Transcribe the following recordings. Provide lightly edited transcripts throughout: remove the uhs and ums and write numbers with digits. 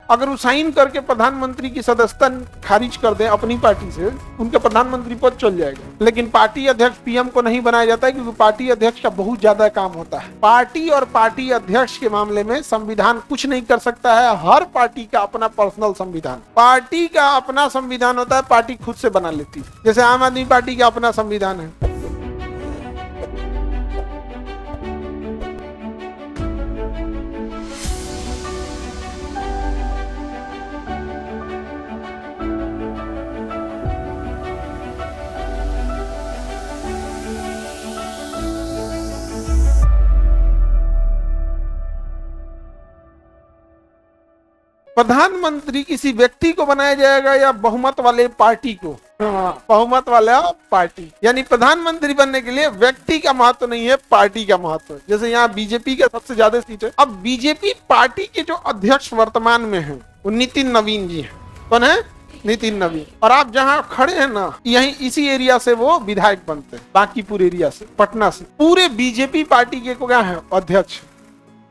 अगर वो साइन करके प्रधानमंत्री की सदस्यता खारिज कर दे अपनी पार्टी से, उनका प्रधानमंत्री पद चल जाएगा। लेकिन पार्टी अध्यक्ष पीएम को नहीं बनाया जाता है, क्योंकि पार्टी अध्यक्ष का बहुत ज्यादा काम होता है। पार्टी और पार्टी अध्यक्ष के मामले में संविधान कुछ नहीं कर सकता है। हर पार्टी का अपना पर्सनल संविधान, पार्टी का अपना संविधान होता है, पार्टी खुद से बना लेती है। जैसे आम आदमी पार्टी का अपना संविधान है। प्रधानमंत्री किसी व्यक्ति को बनाया जाएगा या बहुमत वाले पार्टी को? बहुमत वाला पार्टी, यानी प्रधानमंत्री बनने के लिए व्यक्ति का महत्व नहीं है, पार्टी का महत्व है। जैसे यहाँ बीजेपी का सबसे ज्यादा सीट है। अब बीजेपी पार्टी के जो अध्यक्ष वर्तमान में हैं वो नितिन नवीन जी हैं। कौन है? नितिन नवीन। और आप जहाँ खड़े हैं ना, यही इसी एरिया से वो विधायक बनते हैं, बांकीपुर एरिया से, पटना से। पूरे बीजेपी पार्टी के को क्या है? अध्यक्ष।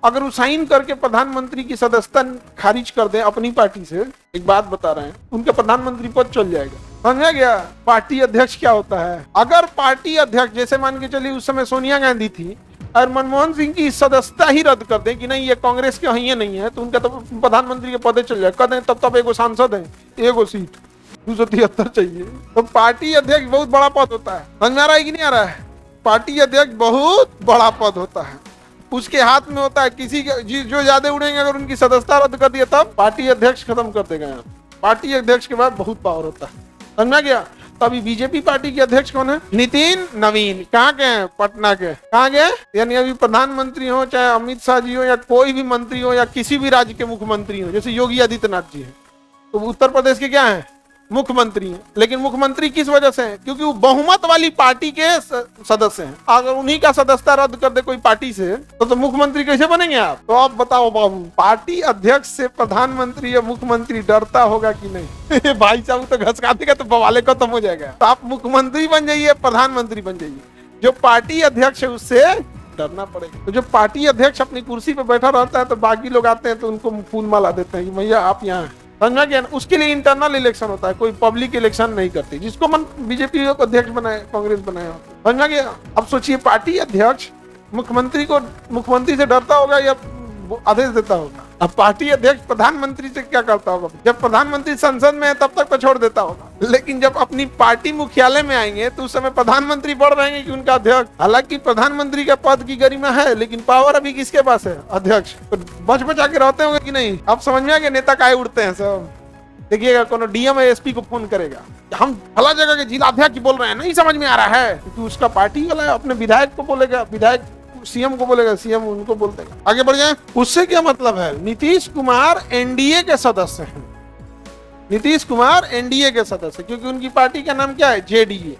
अगर वो साइन करके प्रधानमंत्री की सदस्यता खारिज कर दे अपनी पार्टी से, एक बात बता रहे हैं, उनका प्रधानमंत्री पद चल जाएगा। समझा गया? पार्टी अध्यक्ष क्या होता है? अगर पार्टी अध्यक्ष, जैसे मान के चलिए उस समय सोनिया गांधी थी और मनमोहन सिंह की सदस्यता ही रद्द कर दे कि नहीं ये कांग्रेस के ही नहीं है, तो उनका तो प्रधानमंत्री के पदे चल जाए। कहते तब एगो सांसद है, एगो सीट 273 चाहिए। तो पार्टी अध्यक्ष बहुत बड़ा पद होता है। समझ में आ रहा है कि नहीं आ रहा है? पार्टी अध्यक्ष बहुत बड़ा पद होता है, उसके हाथ में होता है। किसी के जो ज्यादा उड़ेंगे, अगर उनकी सदस्यता रद्द कर दिया तब पार्टी अध्यक्ष खत्म कर देगा। पार्टी अध्यक्ष के बाद बहुत पावर होता है। समझा गया? तो अभी बीजेपी पार्टी के अध्यक्ष कौन है? नितिन नवीन। कहाँ के हैं? पटना के। कहाँ गए? यानी अभी प्रधानमंत्री हो, चाहे अमित शाह जी हो, या कोई भी मंत्री हो, या किसी भी राज्य के मुख्यमंत्री हो, जैसे योगी आदित्यनाथ जी है, तो उत्तर प्रदेश के क्या है? मुख्यमंत्री हैं। लेकिन मुख्यमंत्री किस वजह से है? क्योंकि वो बहुमत वाली पार्टी के सदस्य हैं। अगर उन्हीं का सदस्यता रद्द कर दे कोई पार्टी से, तो मुख्यमंत्री कैसे बनेंगे आप? तो आप बताओ बाबू, पार्टी अध्यक्ष से प्रधानमंत्री या मुख्यमंत्री डरता होगा कि नहीं? भाई साहब तो घसका देगा तो बवाले खत्म हो जाएगा। तो आप मुख्यमंत्री बन जाइए, प्रधानमंत्री बन जाइए, जो पार्टी अध्यक्ष है उससे डरना पड़ेगा। तो जो पार्टी अध्यक्ष अपनी कुर्सी पे बैठा रहता है, तो बाकी लोग आते हैं तो उनको फूल माला देते हैं कि भैया आप यहाँ हैं। समझा गया? उसके लिए इंटरनल इलेक्शन होता है, कोई पब्लिक इलेक्शन नहीं करती। जिसको मन बीजेपी को अध्यक्ष बनाए, कांग्रेस बनाया। समझा गया? अब सोचिए, पार्टी अध्यक्ष मुख्यमंत्री से डरता होगा या आदेश देता होगा? अब पार्टी अध्यक्ष प्रधानमंत्री से क्या करता होगा? जब प्रधानमंत्री संसद में है तब तक तो छोड़ देता होगा, लेकिन जब अपनी पार्टी मुख्यालय में आएंगे तो उस समय प्रधानमंत्री बढ़ रहेंगे कि उनका अध्यक्ष। हालांकि प्रधानमंत्री का पद की गरिमा है, लेकिन पावर अभी किसके पास है? अध्यक्ष। तो बच बचा के रहते होंगे कि नहीं? अब समझ में आ गया नेता काहे उड़ते हैं सब। देखिएगा, कोनो डीएम एसपी को फोन करेगा, हम फला जगह के जिला अध्यक्ष बोल रहे हैं, नहीं समझ में आ रहा है, क्योंकि उसका पार्टी वाला है। अपने विधायक को बोलेगा, विधायक सीएम को बोलेगा, सीएम उनको बोल देगा। आगे बढ़ जाए। उससे क्या मतलब है? नीतीश कुमार एनडीए के सदस्य हैं। नीतीश कुमार एनडीए के सदस्य, क्योंकि उनकी पार्टी का नाम क्या है? जेडीयू।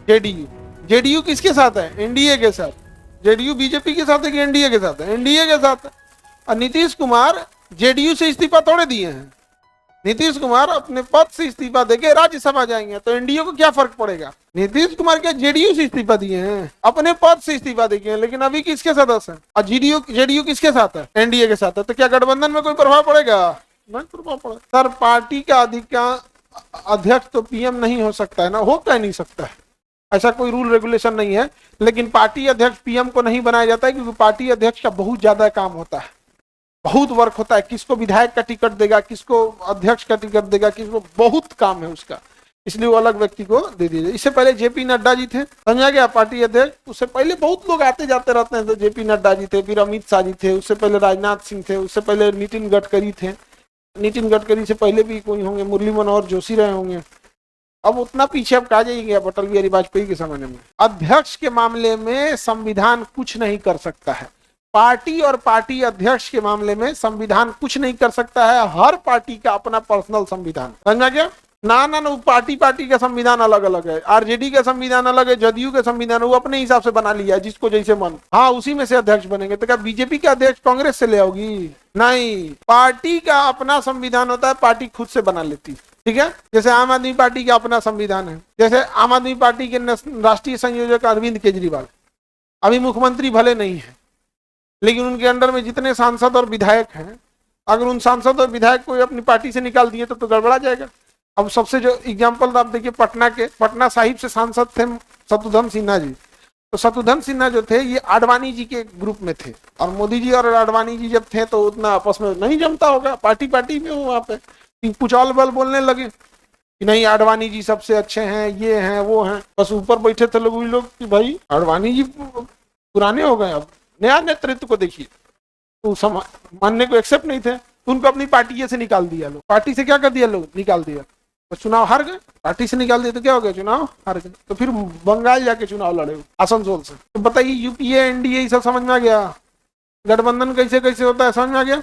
जेडीयू। जेडीयू किसके साथ है? एनडीए के साथ। जेडीयू बीजेपी के साथ है कि एनडीए के साथ है? एनडीए के साथ है। और नीतीश कुमार जेडीयू से इस्तीफा थोड़े दिए हैं। नीतीश कुमार अपने पद से इस्तीफा देके राज्यसभा जाएंगे, तो एनडीए को क्या फर्क पड़ेगा? नीतीश कुमार क्या जेडीयू से इस्तीफा दिए हैं? अपने पद से इस्तीफा देंगे, लेकिन अभी किसके सदस्य हैं? और जेडीयू किसके साथ है? एनडीए के साथ है। तो क्या गठबंधन में कोई प्रभाव पड़ेगा? नहीं प्रभाव पड़ेगा। सर, पार्टी का अध्यक्ष तो पीएम नहीं हो सकता है ना, हो क्या नहीं सकता है, ऐसा कोई रूल रेगुलेशन नहीं है। लेकिन पार्टी अध्यक्ष पीएम को नहीं बनाया जाता है, क्योंकि पार्टी अध्यक्ष का बहुत ज्यादा काम होता है, बहुत वर्क होता है। किसको विधायक का टिकट देगा, किसको अध्यक्ष का टिकट देगा, किसको, बहुत काम है उसका, इसलिए वो अलग व्यक्ति को दे दीजिए। इससे पहले जेपी नड्डा जी थे, समझा गया, पार्टी अध्यक्ष। उससे पहले बहुत लोग आते जाते रहते हैं, तो जेपी नड्डा जी थे, फिर अमित शाह जी थे, उससे पहले राजनाथ सिंह थे, उससे पहले नितिन गडकरी थे। नितिन गडकरी से पहले भी कोई होंगे, मुरली मनोहर जोशी रहे होंगे। अब उतना पीछे अब कहा जाइए अटल बिहारी वाजपेयी के समय में। अध्यक्ष के मामले में संविधान कुछ नहीं कर सकता है। पार्टी और पार्टी अध्यक्ष के मामले में संविधान कुछ नहीं कर सकता है। हर पार्टी का अपना पर्सनल संविधान। समझा गया? ना पार्टी का संविधान अलग अलग है। आरजेडी का संविधान अलग है, जदयू का संविधान वो अपने हिसाब से बना लिया है, जिसको जैसे मन, हाँ उसी में से अध्यक्ष बनेंगे। तो क्या बीजेपी का अध्यक्ष कांग्रेस से ले आओगी? नहीं, पार्टी का अपना संविधान होता है, पार्टी खुद से बना लेती है। ठीक है? जैसे आम आदमी पार्टी का अपना संविधान है। जैसे आम आदमी पार्टी के राष्ट्रीय संयोजक अरविंद केजरीवाल अभी मुख्यमंत्री भले नहीं है, लेकिन उनके अंडर में जितने सांसद और विधायक हैं अगर उन सांसद और विधायक को अपनी पार्टी से निकाल दिए तो गड़बड़ा जाएगा। अब सबसे जो एग्जाम्पल आप देखिए, पटना साहिब से सांसद थे शत्रुघ्न सिन्हा जी। तो शत्रुघ्न सिन्हा जो थे ये आडवाणी जी के ग्रुप में थे, और मोदी जी और आडवाणी जी जब थे तो उतना आपस में नहीं जमता होगा, पार्टी पार्टी में हो वहां पे कुछ और बल बोलने लगे कि नहीं आडवाणी जी सबसे अच्छे हैं, ये हैं वो हैं। बस ऊपर बैठे थे लोग कि भाई आडवाणी जी पुराने हो गए, अब नया नेतृत्व को देखिए। तो मानने को एक्सेप्ट नहीं थे, तो उनको अपनी पार्टी से निकाल दिया लोग। पार्टी से क्या कर दिया लोग, निकाल दिया, तो चुनाव हार गए। पार्टी से निकाल दिया तो क्या हो गया, चुनाव हार गए। तो फिर बंगाल जाके चुनाव लड़े आसनसोल से। तो बताइए यूपीए एनडीए सब समझ में आ गया, गठबंधन कैसे कैसे होता है समझ में आ गया।